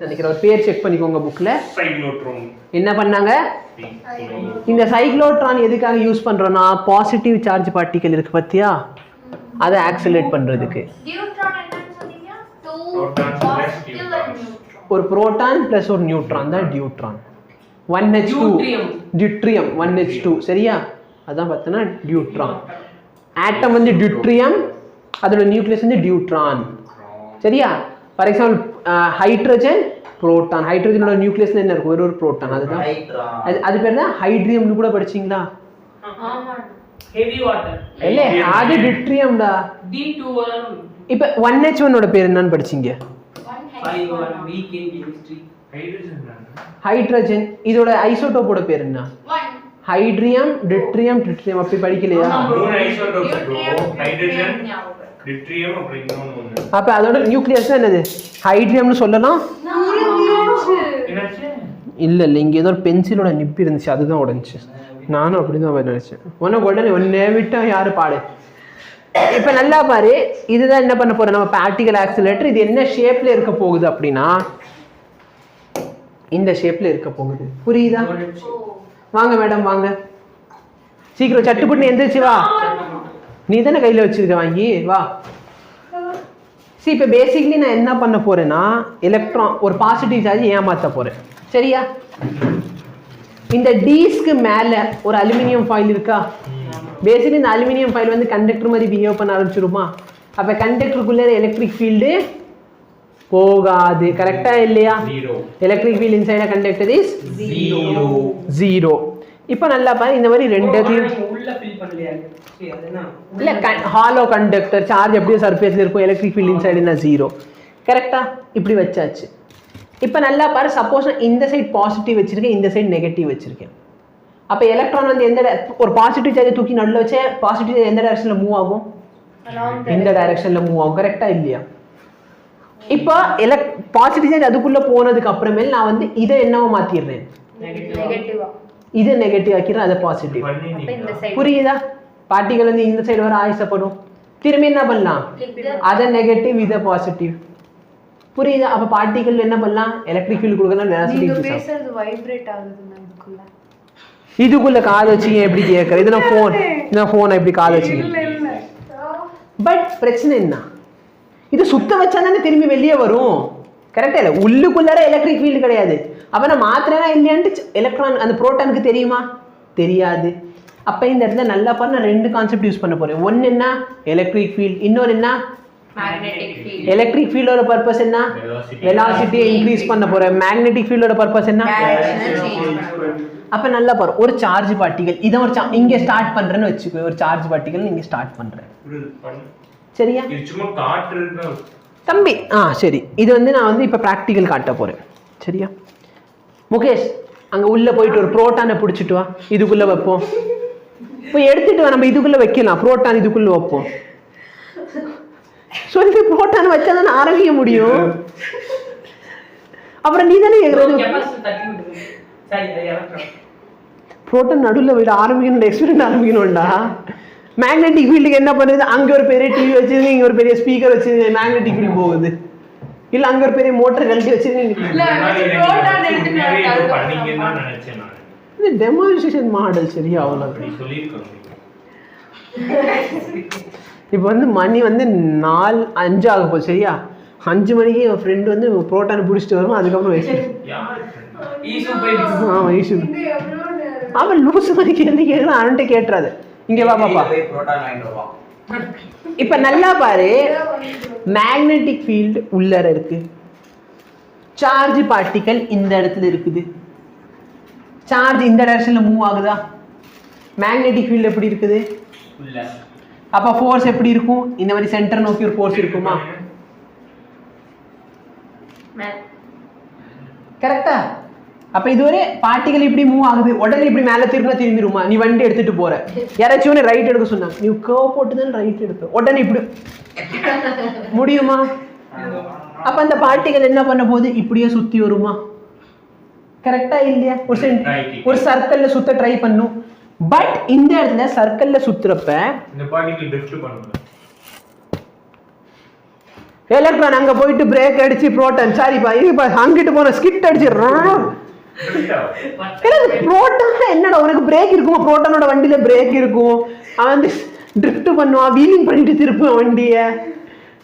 நினைக்கிறேன் ஒரு பேர் செக் பண்ணிக்கோங்க புக்ல. சைக்ளோட்ரான் என்ன பண்ணாங்க? இந்த சைக்ளோட்ரான் எதுக்காக யூஸ் பண்றோம்னா பாசிட்டிவ் சார்ஜ் பார்ட்டிகல் இருக்கு பாத்தியா, அதை ஆக்சிலரேட் பண்றதுக்கு. ஒரு புரோட்டான் பிளஸ் ஒரு நியூட்ரான் தான் டியூட்ரான். 1H2 டியூட்ரியம் 1H2 சரியா, அதான் பார்த்தோன்னா டியூட்ரான். ஆட்டம் வந்து டியூட்ரியம், அதோட நியூக்ளியஸ் வந்து டியூட்ரான் சரியா. ஃபார் எக்ஸாம்பிள் ஹைட்ரஜன் புரோட்டான், ஹைட்ரஜனோட நியூக்ளியஸ்ல என்ன இருக்கும்? ஒரு புரோட்டான், அதுதான் அது பேர் தான் ஹைட்ரியம்னு கூட படிச்சீங்களா? ஹெவி வாட்டர் இல்ல அது டியூட்ரியம்டா. D2 இப்போ 1H1 ஓட பேர் என்னன்னு படிச்சீங்க? வீக் இன் கெமிஸ்ட்ரி. ஹைட்ரஜன் இதோட ஐசோடோப்போட பேர் என்ன? ஹைட்ரியம் டியூட்ரியம் ட்ரிட்டியம். அப்படி படிக்கலையா? மூணு ஐசோடோப்ஸ் இருக்கும், ஹைட்ரஜன் டியூட்ரியம் அப்புறம் இன்னொன்னு ஒன்னு. அப்ப அதோட நியூக்ளியஸ் என்னது? ஹைட்ரியம்னு சொல்லலாம். இல்ல இல்ல இங்க ஏதோ ஒரு பென்சிலோட நிப்பி இருந்துச்சு, அதுதான் உடைஞ்சி. நானும் அப்படிதான் நினைச்சேன். உடனே ஒன்னே விட்டா யாரு பாடு. இப்ப நல்லா பாரு, இதுதான் என்ன பண்ண போறோம் நம்ம பார்ட்டிகல் ஆக்சிலரேட்டர். இது என்ன ஷேப்ல இருக்க போகுது அப்படின்னா இந்த ஷேப்ல இருக்க போகுது. புரியுதா? வாங்க மேடம் வாங்க, சீக்கிரம் சட்டுப்புட்டு எந்திரிச்சு வா. நீ தானே கையில வச்சிருக்க, வாங்கி வா. சரி இப்போ பேசிக்லி நான் என்ன பண்ண போறேன்னா எலக்ட்ரான் ஒரு பாசிட்டிவ் சார்ஜ் ஏமாற்ற போறேன் சரியா. இந்த டீஸ்க்கு மேல ஒரு அலுமினியம் ஃபாயில் இருக்கா? பேசிக்கலி இந்த அலுமினியம் ஃபாயில் வந்து கண்டக்டர் மாதிரி பிஹேவ் பண்ண ஆரம்பிச்சிருமா? அப்ப கண்டக்டருக்குள்ள எலக்ட்ரிக் ஃபீல்டு போகாது. கரெக்டா இல்லையா? Electric field inside a conductor is 0. இப்போ நல்லா பாரு, இந்த மாதிரி ரெண்டையும் உள்ள ஃபில் பண்ணலையா? இல்ல ஹாலோ கண்டக்டர் சார்ஜ் அப்படியே சர்ஃபேஸ்ல இருக்கும், எலக்ட்ரிக் ஃபீல்ட் இன்சைட் என்ன 0. கரெக்டா? இப்படி வச்சாச்சு. இப்போ நல்லா பாரு, சப்போஸ் இந்த சைடு பாசிட்டிவ் வச்சிருக்கேன், இந்த சைடு நெகட்டிவ் வச்சிருக்கேன். அப்போ எலக்ட்ரான் வந்து எந்த ஒரு பாசிட்டிவ் சார்ஜ் தூக்கி நடுவில் வச்சே பாசிட்டிவ் சார்ஜ் எந்த டைரக்ஷன்ல மூவ் ஆகும்? இந்த டைரக்ஷன்ல மூவ் ஆகும். கரெக்டா இல்லையா? இப்போ பாசிட்டிவ் சார்ஜ் அதுக்குள்ள போனதுக்கு அப்புறமேல் நான் வந்து இதை என்னவா மாத்திடுறேன்? இது நெகட்டிவ் ஆக்கிறேன், அதை பாசிட்டிவ். புரியுதா? பார்ட்டிகல் வந்து இந்த சைடு வர ஆசைப்படும், திரும்பி என்ன பண்ணலாம்? அதை நெகட்டிவ் இதை பாசிட்டிவ். புரியுதா? அப்ப பார்ட்டிகல் என்ன பண்ணலாம்? எலக்ட்ரிக் ஃபீல்ட் கொடுக்கலாம், பேசுறது வைப்ரேட் ஆகுது நமக்குள்ள. இதுக்குள்ள காது வச்சீங்க எப்படி கேட்கற? இது நான் போன் இப்படி காது வச்சீங்க. பட் பிரச்சனை என்ன? இது சுத்த வச்சா தானே திரும்பி வெளியே வரும். கரெக்டா இல்லை? உள்ளுக்குள்ளார எலக்ட்ரிக் ஃபீல்டு கிடையாது. அப்ப நான் மாத்திரனா இல்லையான்ட்டு எலக்ட்ரான் அந்த புரோட்டானுக்கு தெரியுமா? தெரியாது. அப்ப இந்த இடத்துல நல்லா பாரு, நான் ரெண்டு கான்செப்ட் யூஸ் பண்ண போறேன். ஒன்னு என்ன? Electric field. இன்னொரு என்ன? Magnetic field. எலக்ட்ரிக் ஃபீல்டோட பர்பஸ் என்ன? வெலாசிட்டியை இன்க்ரீஸ் பண்ண போறேன். மேக்னெட்டிக் ஃபீல்டோட பர்பஸ் என்ன? அப்ப நல்லா பாரு, ஒரு சார்ஜ் பார்ட்டிகல் இதை ஒரு இங்க ஸ்டார்ட் பண்றேன்னு வச்சுக்கோ. ஒரு சார்ஜ் பார்ட்டிகல் இங்க ஸ்டார்ட் பண்றேன் சரியா தம்பி? சரி, இது வந்து நான் வந்து இப்ப பிராக்டிகல் காட்ட போறேன் சரியா. முகேஷ் அங்க உள்ள போயிட்டு ஒரு புரோட்டானை பிடிச்சிட்டு வா, இதுக்குள்ள வைப்போம். இப்போ எடுத்துட்டு வா, நம்ம இதுக்குள்ள வைக்கலாம். புரோட்டான் இதுக்குள்ள வைப்போம். சொல்லி புரோட்டான் வச்சாதான் ஆரம்பிக்க முடியும். அப்புறம் நீ தானே புரோட்டான் நடுவில் போயிட்டு ஆரம்பிக்கணும், எக்ஸ்பெரிமெண்ட் ஆரம்பிக்கணும்டா. மேக்னெட்டிக் ஃபீல்டுக்கு என்ன பண்ணுது? அங்க ஒரு பெரிய டிவி வச்சிருந்தீங்க, இங்க ஒரு பெரிய ஸ்பீக்கர் வச்சிருந்தீங்க, மேக்னெட்டிக் ஃபீல்டு போகுது. இல்ல அங்க ஒரு பெரிய மோட்டர் கழட்டி வச்சிருந்தீங்க. இது டெமான்ஸ்ட்ரேஷன் மாடல் சரியா? அவ்வளவு. இப்போ வந்து மணி வந்து 4:05 ஆக போகுது சரியா. 5 மணிக்கு என் ஃப்ரெண்டு வந்து புரோட்டானை பிடிச்சிட்டு வரும். அதுக்கப்புறம் அவன் லூசு மணிக்கு எந்த கேட்கலாம், அவன்கிட்ட கேட்டுறாது. இங்க வா பாப்பா. இப்ப நல்லா பாரு, மேக்னெட்டிக் ஃபீல்டு உள்ளர இருக்கு, சார்ஜ் பார்ட்டிகல் இந்த இடத்துல இருக்குது. சார்ஜ் இந்த டைரக்ஷன்ல மூவ் ஆகுதா? மேக்னெட்டிக் ஃபீல்டு எப்படி இருக்குது? அப்ப ஃபோர்ஸ் எப்படி இருக்கும்? இந்த மாதிரி சென்டர் நோக்கி ஒரு ஃபோர்ஸ் இருக்குமா? கரெக்டா? அப்ப இது ஒரு பார்ட்டிகல் இப்படி மூவ் ஆகுது, உடனே இப்படி மேல திரும்பிடுமா? நீ வண்டி எடுத்துட்டு போற, யாராச்சும் உன்னை ரைட் எடுக்க சொன்னாங்க, நீ கர்வ் போட்டு தான் ரைட் எடுப்ப, உடனே இப்படி முடியுமா? அப்ப அந்த பார்ட்டிகல் என்ன பண்ண போகுது? இப்படியே சுத்தி வருமா? கரெக்டா இல்லையா? ஒரு சர்க்கிள்ல சுத்த ட்ரை பண்ணும். பட் இந்த இடத்துல சர்க்கிள்ல சுத்துறப்ப இந்த பார்ட்டிகல் ட்ரிஃப்ட் பண்ணுது. எலக்ட்ரான் அங்க போயிட்டு பிரேக் அடிச்சு புரோட்டான் சாரிப்பா இப்ப அங்கிட்டு போன ஸ்கிட் அடிச்சிடுறான். புரோட்டான் என்னடா உனக்கு பிரேக் இருக்குமா? புரோட்டானோட வண்டியில பிரேக் இருக்கும். அவன் வந்து ட்ரிஃப்ட் பண்ணுவான், வீலிங் பண்ணிட்டு திருப்புவான் வண்டிய.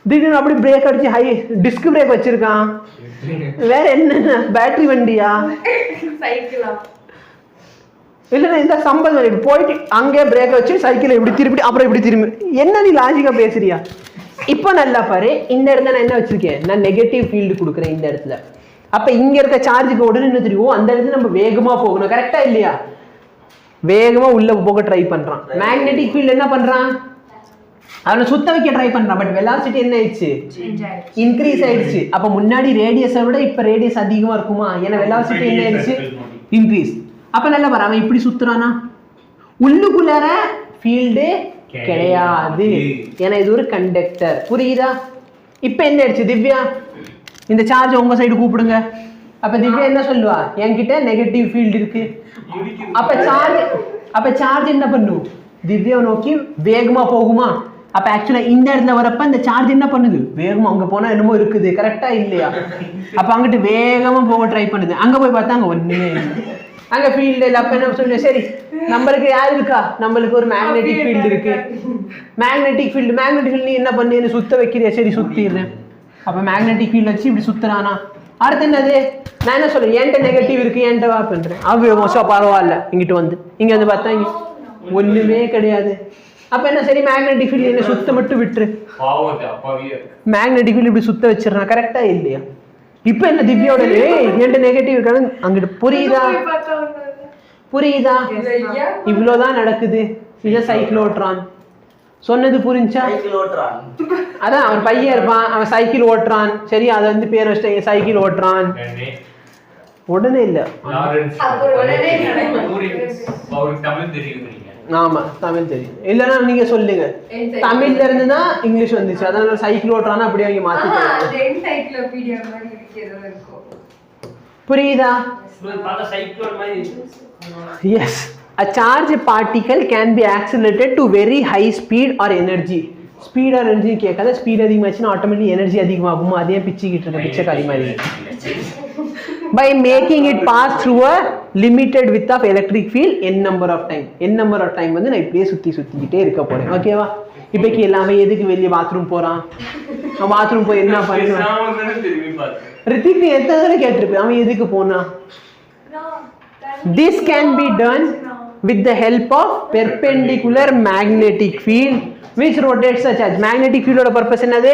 திடீர்னு அப்படி பிரேக் அடிச்சு ஹை டிஸ்க் பிரேக் வச்சிருக்கான். வேற என்ன பேட்டரி வண்டியா? சைக்கிளா? இல்லைன்னா இந்த சம்பளம் போயிட்டு அங்கே பிரேக் வச்சு சைக்கிளை இப்படி திருப்பி அப்புறம் இப்படி திரும்பி என்ன நீ லாஜிக்கா பேசுறியா? இப்போ நல்லா பாரு, இந்த இடத்துல நான் என்ன வச்சிருக்கேன், நான் நெகட்டிவ் ஃபீல்டு கொடுக்குறேன் இந்த இடத்துல. அப்ப இங்க இருக்க சார்ஜுக்கு உடனே என்ன தெரியும், அந்த இடத்துல நம்ம வேகமா போகணும். கரெக்டா இல்லையா? வேகமா உள்ள போக ட்ரை பண்றான். மேக்னெட்டிக் ஃபீல்டு என்ன பண்றான், அவனை சுத்த வைக்க ட்ரை பண்றான். பட் வெலாசிட்டி என்ன ஆயிடுச்சு, இன்க்ரீஸ் ஆயிடுச்சு. அப்ப முன்னாடி ரேடியஸை விட இப்ப ரேடியஸ் அதிகமா இருக்குமா? ஏன்னா வெலாசிட்டி என்ன ஆயிடுச்சு, இன்க்ரீஸ். அப்ப நல்லா பாரு, அவன் இப்படி சுத்துறானா, உள்ளுக்குள்ளார ஃபீல்டு கிடையாது. ஏன்னா இது ஒரு கண்டக்டர். புரியுதா? இப்ப என்ன ஆயிடுச்சு, திவ்யா இந்த சார்ஜ் உங்க சைடு கூப்பிடுங்க. அப்ப திவ்யா என்ன சொல்லுவா, என்கிட்ட நெகட்டிவ் ஃபீல்டு இருக்கு. அப்ப சார்ஜ் என்ன பண்ணும், திவ்யா நோக்கி வேகமா போகுமா? அப்ப ஆக்சுவலா இந்த இடத்துல வரப்ப இந்த சார்ஜ் என்ன பண்ணுது, வேகமா அங்க போனா என்னமோ இருக்குது. கரெக்டா இல்லையா? அப்ப அங்கிட்டு வேகமா போக ட்ரை பண்ணுது. அங்க போய் பார்த்தா அங்க ஒண்ணுமே அங்க ஃபீல்டு இல்லை. அப்ப என்ன சொல்லு, சரி நம்மளுக்கு யாரு இருக்கா, நம்மளுக்கு ஒரு மேக்னெட்டிக் ஃபீல்டு இருக்கு. மேக்னெட்டிக் ஃபீல்டு நீ என்ன பண்ணு, சுத்த வைக்கிறியா? சரி சுத்திடுறேன். அப்ப மேக்னெட்டிக் ஃபீல்டு வச்சு இப்படி சுத்துறானா. அடுத்து என்னது, நான் என்ன சொல்றேன், என்கிட்ட நெகட்டிவ் இருக்கு, என்கிட்ட வா பண்றேன். அவ மோசம் பரவாயில்ல, இங்கிட்டு வந்து இங்க வந்து பார்த்தா இங்க ஒண்ணுமே கிடையாது. அப்ப என்ன, சரி மேக்னெட்டிக் ஃபீல்டு என்ன சுத்த மட்டும் விட்டுரு. மேக்னெட்டிக் ஃபீல்டு இப்படி சுத்த வச்சிடறான். கரெக்டா இல்லையா? இப்ப என்ன திவ்யோட என்கிட்ட நெகட்டிவ் இருக்கான்னு அங்கிட்டு புரியுதா? இவ்வளவுதான் நடக்குது. இது சைக்ளோட்ரான். சொன்னது புரிஞ்சா? அதான் அவன் பையன் இருப்பான், அவன் சைக்கிள் ஓட்டுறான். சரி, அதை வந்து பேர் வச்சுட்டாங்க சைக்கிள் ஓட்டுறான். உடனே இல்ல, ஆமா தமிழ் தெரியும். இல்லன்னா நீங்க சொல்லுங்க, தமிழ்ல இருந்து தான் இங்கிலீஷ் வந்துச்சு, அதனால சைக்கிள் ஓட்டுறான்னு அப்படியே அவங்க மாத்திட்டாங்க. புரியுதா? Yes, a charge particle can be accelerated to very high speed or energy. Speed or energy கேட்காத, ஸ்பீட் அதிகமாச்சுன்னா ஆட்டோமேட்டிக் எனர்ஜி அதிகமாகுமா? அதே பிச்சுக்கிட்டு இருக்க பிச்சைக்காரி மாதிரி. By making it pass through a limited width of electric field n number of time வந்து நான் இப்படியே சுத்திக்கிட்டே இருக்க போறேன். ஓகேவா? இப்போக்கி எல்லாமே எதுக்கு வெளியே பாத்ரூம் போறான், அவன் பாத்ரூம் போய் என்ன பண்ணுவான்? ரித்திக் நீ எத்தனை தடவை கேட்டிருப்பேன் அவன் எதுக்கு போனா. This can be done with the help of perpendicular magnetic field which rotates the charge. Magnetic field ஓட பர்பஸ் என்னது,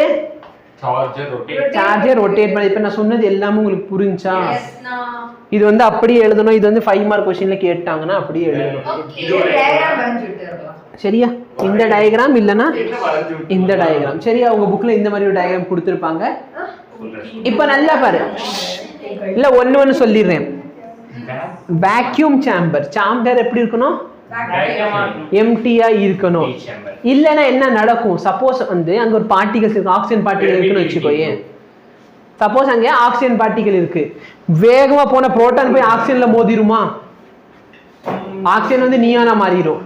சார்ஜர் ரொட்டேட் பண்ணி. இப்ப நான் சொன்னது எல்லாமே உங்களுக்கு புரிஞ்சா? இது வந்து அப்படியே எழுதணும். இது வந்து 5 மார்க் क्वेश्चनல கேட்டாங்கன்னா அப்படியே எழுதணும். சரியா? இந்த டயகிராம் இல்லனா இந்த டயகிராம். சரியா? உங்க புக்ல இந்த மாதிரி ஒரு டயகிராம் கொடுத்திருப்பாங்க. இப்ப நல்லா பாரு, இல்ல ஒன்னு சொல்லிடுறேன். வேக்யூம் சாம்பர் எப்படி இருக்கணும், எம்டியா இருக்கணும். இல்லைன்னா என்ன நடக்கும், சப்போஸ் வந்து அங்க ஒரு பார்ட்டிகல்ஸ் இருக்கு, ஆக்சிஜன் பார்ட்டிகல் இருக்குன்னு வச்சுக்கோயே. சப்போஸ் அங்க ஆக்சிஜன் பார்ட்டிகல் இருக்கு, வேகமா போன புரோட்டான் போய் ஆக்சிஜன்ல மோதிருமா? ஆக்சிஜன் வந்து நியானா மாறிடும்.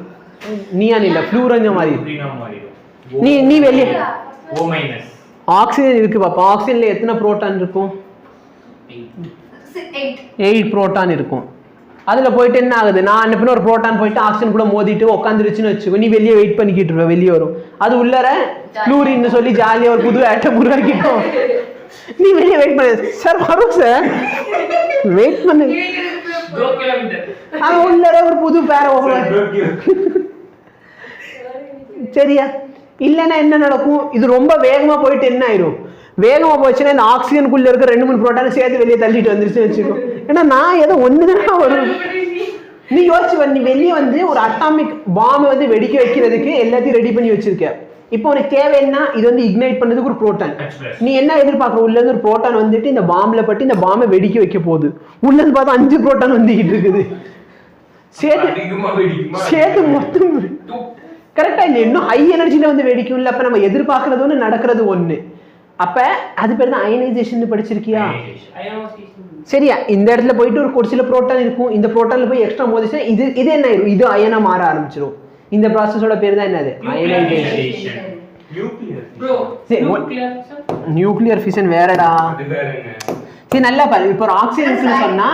நியான் இல்ல, ஃப்ளூரஞ்சா மாறிடும். நீ வெளியே ஆக்சிஜன் இருக்கு பாப்பா, ஆக்சிஜன்ல எத்தனை புரோட்டான் இருக்கும், 8 புரோட்டான் இருக்கும். அதுல போயிட்டு என்ன ஆகுது, நான் அனுப்பின ஒரு புரோட்டான் போயிட்டு ஆக்சிஜன் கூட மோதிட்டு உட்காந்துருச்சுன்னு வச்சுக்கோ, நீ வெளியே வெயிட் பண்ணிக்கிட்டு இருக்க, வெளியே வரும். அது உள்ளர ஃப்ளூரின்னு சொல்லி ஜாலியா ஒரு புது ஆட்டம் உருவாக்கிட்டோம். நீ வெளியே வெயிட் பண்ணு சார், வரும் சார், வெயிட் பண்ணு. அது உள்ளர ஒரு புது பேர சரியா? இல்லைன்னா என்ன நடக்கும், இது ரொம்ப வேகமா போயிட்டு என்ன ஆயிரும், வேகமா போச்சுன்னா இந்த ஆக்சிஜனுக்குள்ள இருக்க 2-3 புரோட்டானை சேர்த்து வெளியே தள்ளிட்டு வந்துருச்சு வச்சுக்கோ. ஏன்னா நான் ஏதோ ஒண்ணுதான் வரும். நீ யோசிச்சு, நீ வெளியே வந்து ஒரு அட்டாமிக் பாம்பை வந்து வெடிக்க வைக்கிறதுக்கு எல்லாத்தையும் ரெடி பண்ணி வச்சிருக்க. இப்போ உனக்கு தேவை என்ன, இது வந்து இக்னைட் பண்ணதுக்கு ஒரு புரோட்டான். நீ என்ன எதிர்பார்க்குற, உள்ள இருந்து ஒரு புரோட்டான் வந்துட்டு இந்த பாம்புல பட்டு இந்த பாம்பை வெடிக்க வைக்க போகுது. உள்ள இருந்து பார்த்தா 5 புரோட்டான் வந்துகிட்டு இருக்குது. சேர்த்து மொத்தம் கரெக்டா இல்லை, இன்னும் ஹை எனர்ஜில வந்து வெடிக்கும். இல்லை அப்ப நம்ம எதிர்பார்க்கறது ஒன்று, நடக்கிறது ஒண்ணு. அப்ப அது பேர் தான் அயனைசேஷன். படிச்சிருக்கியா? சரியா? இந்த இடத்துல போயிட்டு ஒரு சில புரோட்டான் இருக்கும், இந்த புரோட்டான்ல போய் எக்ஸ்ட்ரா மோதிச்சுன்னா இது என்ன ஆயிரும், இது அயனா மாற ஆரம்பிச்சிடும். இந்த ப்ராசஸோட பேர் தான் என்னது, அயனைசேஷன். Nuclear fission வேறடா. அது வேறங்க. சரி நல்லா பாரு. இப்போ ஒரு ஆக்சிஜன் சொன்னா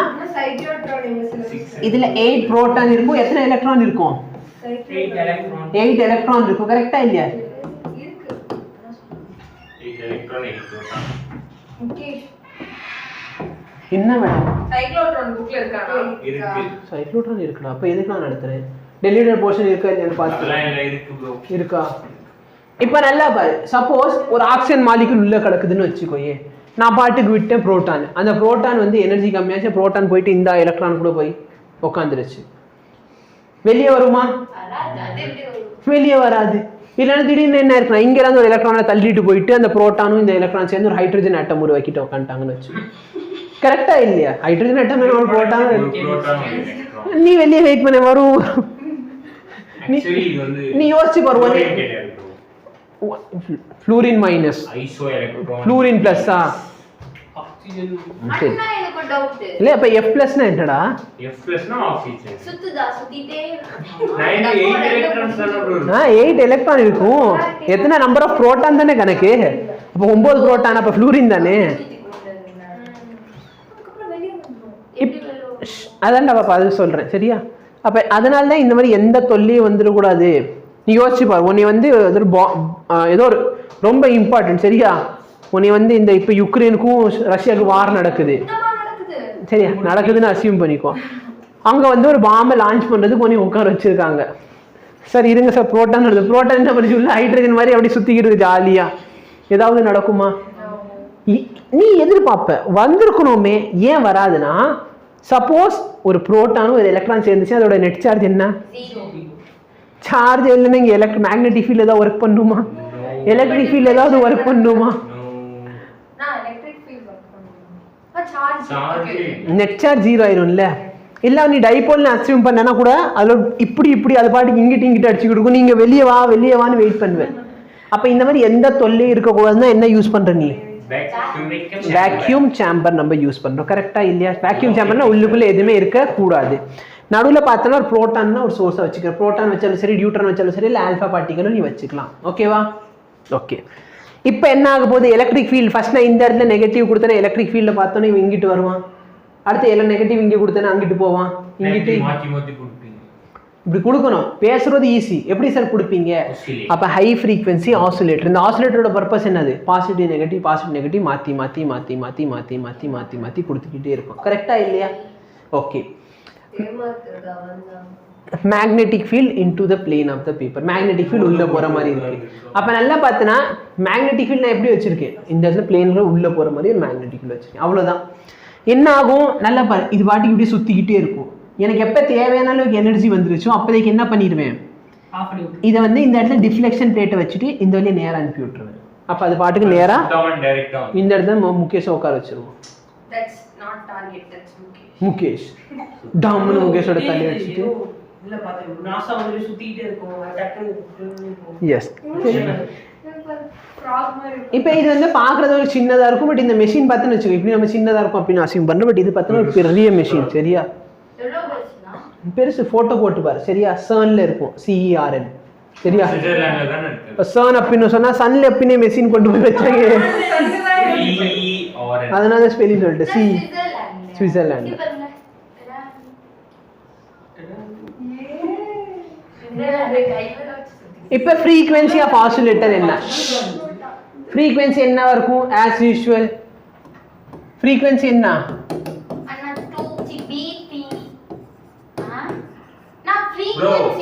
இதுல 8 புரோட்டான் இருக்கும். எத்தனை எலக்ட்ரான் இருக்கும்? 8 எலக்ட்ரான் இருக்கும். கரெக்டா இல்லையா? 8 எலக்ட்ரான் 8 புரோட்டான். என்ன மேடம்? சைக்ளோட்ரான் புக்ல இருக்கானா? இருக்கு. சைக்ளோட்ரான் இருக்குடா. அப்ப எதுக்கு நான் நடத்துறேன்? டெலிட்டட் போர்ஷன் இருக்கா இல்லையான்னு பார்த்து. அதெல்லாம் இல்ல, இருக்கு ப்ரோ. இருக்கா? இப்போ நல்லா பாரு. சப்போஸ் ஒரு ஆக்சிஜன் மாலிக்யூல் உள்ள கிடக்குதுன்னு வச்சுக்கோயே. நான் பாட்டுக்கு விட்டேன் புரோட்டான். அந்த புரோட்டான் வந்து எனர்ஜி கம்மியாச்சு. புரோட்டான் போயிட்டு இந்த எலக்ட்ரான் கூட போய் உட்காந்துருச்சு. வெளியே வருமா? வெளியே வராது. இல்லைன்னா திடீர்னு என்ன இருக்கலாம், இங்க இருந்து ஒரு எலக்ட்ரானை தள்ளிட்டு போயிட்டு அந்த புரோட்டானும் இந்த எலக்ட்ரான் சேர்ந்து ஒரு ஹைட்ரஜன் ஆட்டம் உருவாக்கிட்டு உட்காந்துட்டாங்கன்னு வச்சு. கரெக்டா இல்லையா? ஹைட்ரஜன் ஆட்டம் ஒரு புரோட்டான். நீ வெளியே வெயிட் பண்ண வரும். நீ யோசிச்சு பாரு. Fluorine minus iso electron, fluorine பிளஸ்ஸா? ஆக்ஸிஜன். அண்ணா எனக்கு ஒரு டவுட். இல்ல அப்ப F பிளஸ்னா என்னடா? F பிளஸ்னா oxygen. சுத்துதா சுத்திட்டே 98 எலக்ட்ரான்ஸ் தான ப்ரோ. 8 எலக்ட்ரான் இருக்கும். எத்தனை நம்பர் ஆஃப் புரோட்டான் தானே கணக்கு. அப்ப 9 புரோட்டான். அப்ப ஃப்ளூரின் தானே. அதான்டா பாப்பா அது சொல்றேன். சரியா? அப்ப அதனால தான் இந்த மாதிரி எந்த தொல்லையும் வந்துடக்கூடாது. நீ யோசிச்சு பாரு. உன்னை வந்து ஏதோ ஒரு ரொம்ப இம்பார்ட்டன்ட். சரியா? உன்னை வந்து இந்த இப்போ யுக்ரைனுக்கும் ரஷ்யாவுக்கும் வார் நடக்குது. சரியா? நடக்குதுன்னு அசியூம் பண்ணிக்கோ. அங்கே வந்து ஒரு பாம்பை லான்ச் பண்ணுறதுக்கு உன்னை உட்கார வச்சுருக்காங்க. சார் இருங்க சார், புரோட்டான் வருது. புரோட்டான் என்ன பண்ணி உள்ள ஹைட்ரஜன் மாதிரி அப்படி சுற்றிக்கிட்டு இருக்கு ஜாலியாக. ஏதாவது நடக்குமா? நீ எதிர்பார்ப்ப வந்திருக்கணுமே. ஏன் வராதுன்னா, சப்போஸ் ஒரு புரோட்டானும் ஒரு எலக்ட்ரான் சேர்ந்துச்சு, அதோட நெட் சார்ஜ் என்ன? சார்ஜ் இல்லைன்னா இங்கே மேக்னெட்டிக் ஃபீல்ட் ஏதாவது ஒர்க் பண்ணுமா? எலக்ட்ரிக் ஃபீல்ட் ஏதாவது ஒர்க் பண்ணுமா? Net charge 0 ஆயிரும்ல. இல்லை நீ டைபோல்னு அசியூம் பண்ணனா கூட அதில் இப்படி அது பாட்டுக்கு இங்கிட்டு அடிச்சுக்கிட்டு இருக்கும். நீங்கள் வெளியே வான்னு வெயிட் பண்ணுவேன். அப்போ இந்த மாதிரி எந்த தொல்லையும் இருக்கக்கூடாதுன்னா என்ன யூஸ் பண்ணுற நீ? வேக்யூம் சேம்பர் நம்ம யூஸ் பண்ணுறோம். கரெக்டாக இல்லையா? வேக்யூம் சேம்பர்னா உள்ளுக்குள்ளே எதுவுமே இருக்கக்கூடாது. நடுவில் பார்த்தோன்னா ஒரு புரோட்டான்னா ஒரு சோர்ஸை வச்சுக்கலாம். புரோட்டான் வச்சாலும் சரி, டியூட்ரான் வச்சாலும் சரி, இல்லை ஆல்ஃபா பார்ட்டிகளும் நீ வச்சுக்கலாம். ஓகேவா? ஓகே. இப்போ என்ன ஆக போகுது? Electric field. ஃபர்ஸ்ட் நான் இந்த இடத்துல நெகட்டிவ் கொடுத்தேன்னா எலக்ட்ரிக் ஃபீல்டில் பார்த்தோன்னா இவன் இங்கிட்டு வருவான். அடுத்து எல்லாம் நெகட்டிவ் இங்கே கொடுத்தேன்னா அங்கிட்டு போவான். இங்கிட்டு இப்படி கொடுக்கணும். பேசுறது ஈஸி. எப்படி சார் கொடுப்பீங்க? அப்போ ஹை ஃப்ரீக்வன்சி ஆசிலேட்டர். இந்த ஆசிலேட்டரோட பர்பஸ் என்னது? பாசிட்டிவ் நெகட்டிவ் மாற்றி கொடுத்துக்கிட்டே இருக்கும். கரெக்டா இல்லையா? Okay. Magnetic field into the plane of the paper. Magnetic field உள்ள போற மாதிரி இருக்கு. அப்ப நல்லா பார்த்தனா மேக்னெட்டிக் ஃபீல்ட் நான் எப்படி வச்சிருக்கேன்? இந்த இடத்துல பிளேன்ல உள்ள போற மாதிரி ஒரு மேக்னெட்டிக் ஃபீல்ட் வச்சிருக்கேன். அவ்வளவுதான். என்ன ஆகும்? நல்லா பாரு. இது பாட்டுக்கு இப்படி சுத்திக்கிட்டே இருக்கும். எனக்கு எப்ப தேவையான அளவுக்கு எனர்ஜி வந்துருச்சோ அப்போதைக்கு என்ன பண்ணிடுவேன்? இதை வந்து இந்த இடத்துல டிஃப்ளெக்ஷன் பிளேட்டை வச்சுட்டு இந்த வழியை நேரம் அனுப்பி விட்டுருவேன். அப்ப அது பாட்டுக்கு நேரா இந்த இடத்துல முகேஷ் உட்கார வச்சிருவோம். முகேஷ் டாம்னு முகேஷோட தள்ளி வச்சுட்டு எஸ். இப்போ இது வந்து பார்க்குறது ஒரு சின்னதாக இருக்கும். பட் இந்த மெஷின் பார்த்துன்னு வச்சுக்கோ, இப்படி நம்ம சின்னதாக இருக்கும் அப்படின்னு அசியூம் பண்ணுறோம். பட் இது பார்த்தோன்னா ஒரு பெரிய மெஷின். சரியா? பெருசு. ஃபோட்டோ போட்டு பாரு. சரியா? சர்னில் இருக்கும். CERN. சரியா? இப்போ சர்ன் அப்படின்னு சொன்னால் சன்ல எப்படின்னே மெஷின் கொண்டு போய் வச்சாங்க. அதனால ஸ்பெல்லிங் சொல்லிட்டு சுவிட்சர்லாந்து. இப்போ ஃப்ரீக்வன்சி ஆஃப் ஆசிலேட்டர் என்ன? ஃப்ரீக்வன்சி என்னவா இருக்கும்? ஆஸ் யூஷுவல் ஃப்ரீக்வன்சி என்ன?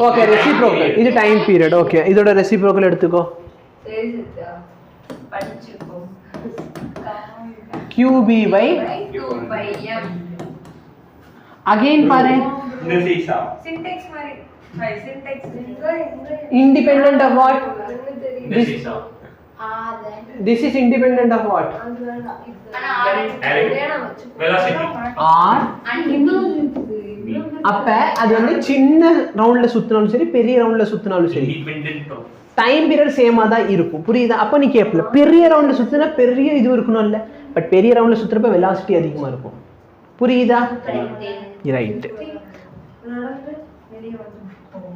Okay, reciprocal. இது டைம் பீரியட். ஓகே, இதோட ரெசிப்ரோக்கல் எடுத்துக்கோ. QB/2πm. அகைன் பாரு. Independent of what? This is independent of what? Velocity. R. அப்ப அது வந்து சின்ன ரவுண்ட்ல சுத்தினாலும் சரி, பெரிய ரவுண்ட்ல சுத்தினாலும் சரி, டைம் பீரியட் சேமா தான் இருக்கும். புரியுதா? அப்ப நீ கேட்பல பெரிய ரவுண்ட்ல சுத்தினா பெரிய இது இருக்கணும்ல. பட் பெரிய ரவுண்ட்ல சுத்துறப்ப வெலாசிட்டி அதிகமா இருக்கும். புரியுதா? ரைட்.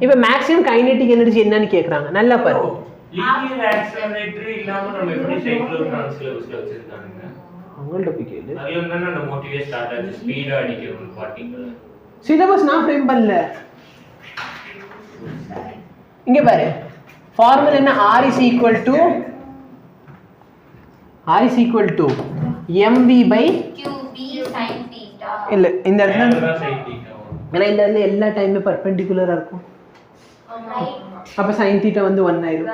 இப்போ மேக்ஸிமம் கைனெட்டிக் எனர்ஜி என்னன்னு கேட்குறாங்க. நல்லா பாரு. லீனியர் ஆக்ஸலரேட்டர் இல்லாம நம்ம எப்படி சைக்ளோட்ரான் சிலபஸ்ல வச்சிருக்காங்க? அவங்கள்ட்ட போய் கேளு. அதுல இருந்தானே அந்த மோட்டிவே ஸ்டார்ட் ஆச்சு, ஸ்பீடா அடிக்கிற ஒரு பார்ட்டிகல். சிலபஸ் நான் ஃப்ரேம் பண்ணல. இங்க பாரு, ஃபார்முலா என்ன? R is equal to mv by QB sin theta. இல்ல இந்த இடத்துல அதுதான் sin theta வரும். ஏன்னா இந்த இடத்துல எல்லா டைமே பர்பெண்டிகுலரா இருக்கும். அப்ப sin theta வந்து 1 ஆயிடும்.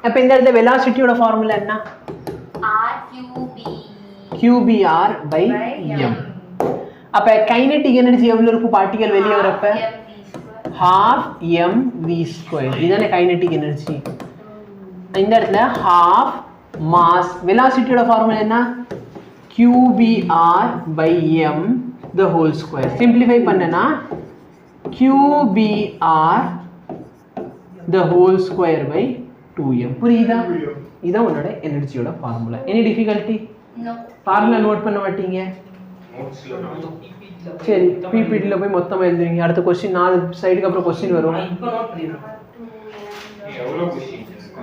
அப்ப இந்த இடத்துல வெலாசிட்டியோட ஃபார்முலா என்ன? QBR by m. அப்ப கைனெட்டிக் எனர்ஜி எவ்வளவு இருக்கும் பார்ட்டிகல் வெளிய வரப்ப? half mv². இதுதானே கைனெட்டிக் எனர்ஜி. இந்த இடத்துல half mass. வெலாசிட்டியோட ஃபார்முலா என்ன? QBR by m the whole square. Simplify பண்ணனா QBR the whole square by 2m. புரியுதா? இதான் உன்னோட எனர்ஜியோட formula. Any difficulty? Formula note பண்ண மாட்டீங்க? நோட்ஸ்ல சரி, பிபிடில போய் மொத்தமா எழுதுவீங்க. அடுத்த क्वेश्चन 4 சைடுக்கு அப்புறம் क्वेश्चन வரும். இப்போ நோட் பண்ணிடுறேன். எவ்வளவு கொஸ்டின்ஸ் இருக்கு?